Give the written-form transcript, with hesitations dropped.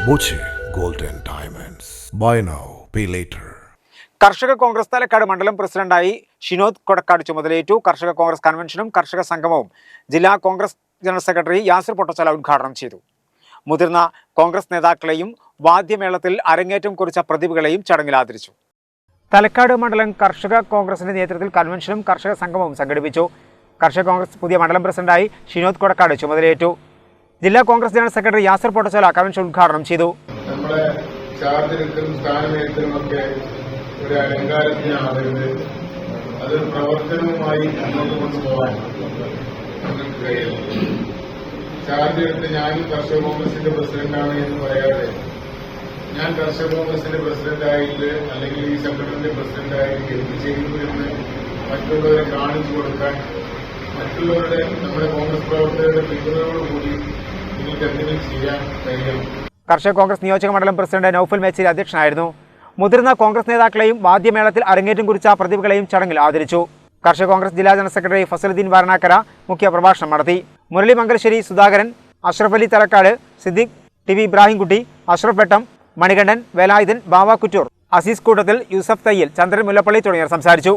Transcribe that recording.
Boche Golden Diamonds. Buy now, pay later. കർഷക കോൺഗ്രസ് തലക്കാട് മണ്ഡലം പ്രസിഡന്റായി ഷിനോദ് കൊടക്കാട് ചുമതലയേറ്റു. കർഷക കോൺഗ്രസ് കൺവെൻഷനും കർഷക സംഗമവും ജില്ലാ കോൺഗ്രസ് ജനറൽ സെക്രട്ടറി യാസിർ പൊട്ടച്ചാല ഉദ്ഘാടനം ചെയ്തു. മുതിർന്ന കോൺഗ്രസ് നേതാക്കളെയും വാദ്യമേളത്തിൽ അരങ്ങേറ്റം കുറിച്ച പ്രതിഭകളെയും ചടങ്ങിൽ ആദരിച്ചു. തലക്കാട് മണ്ഡലം കർഷക കോൺഗ്രസിന്റെ നേതൃത്വത്തിൽ കൺവെൻഷനും കർഷക സംഗമവും സംഘടിപ്പിച്ചു. കർഷക കോൺഗ്രസ് പുതിയ മണ്ഡലം പ്രസിഡന്റായി ഷിനോദ് കൊടക്കാട് ചുമതലയേറ്റു. ജില്ലാ Congress general secretary Yasir Pottachala convention ഉദ്ഘാടനം ചെയ്തു. ഒരു അലങ്കാരത്തിനാവരുത്, അത് പ്രവർത്തനവുമായി മുന്നോട്ട് കൊണ്ടുപോകാൻ നമുക്ക് കഴിയും. ചാർജ് എടുത്ത് ഞാൻ കർഷക കോൺഗ്രസിന്റെ പ്രസിഡന്റാണ് എന്ന് പറയാതെ ഞാൻ കർഷക കോൺഗ്രസിന്റെ പ്രസിഡന്റായിട്ട് അല്ലെങ്കിൽ ഈ സംഘടനയുടെ പ്രസിഡന്റായിട്ട് എന്ത് ചെയ്യുന്നു എന്ന് മറ്റുള്ളവരെ കാണിച്ചു കൊടുക്കാൻ, മറ്റുള്ളവരുടെ നമ്മുടെ കോൺഗ്രസ് പ്രവർത്തകരുടെ പിന്തുണയോടുകൂടി നിങ്ങൾക്ക് എന്തെങ്കിലും ചെയ്യാൻ കഴിയണം. കർഷക കോൺഗ്രസ് നിയോജക മണ്ഡലം പ്രസിഡന്റ് നൌഫൽ മേച്ചേരി അധ്യക്ഷനായിരുന്നു. മുതിർന്ന കോൺഗ്രസ് നേതാക്കളെയും വാദ്യമേളത്തിൽ അരങ്ങേറ്റം കുറിച്ച പ്രതിഭകളെയും ചടങ്ങിൽ ആദരിച്ചു. കർഷക കോൺഗ്രസ് ജില്ലാ ജനറൽ സെക്രട്ടറി ഫസലുദ്ദീൻ വാരണാക്കര മുഖ്യ പ്രഭാഷണം നടത്തി. മുരളി മംഗലശ്ശേരി, സുധാകരൻ, അഷ്റഫ് അലി തലക്കാട്, സിദ്ദിഖ്, ടി വി ഇബ്രാഹിംകുട്ടി, അഷ്റഫ് വെട്ടം, മണികണ്ഠൻ, വേലായുധൻ, ബാവ കുറ്റൂർ, അസീസ് കൂട്ടത്തിൽ, യൂസഫ് തയ്യൽ, ചന്ദ്രൻ മുല്ലപ്പള്ളി തുടങ്ങിയവർ സംസാരിച്ചു.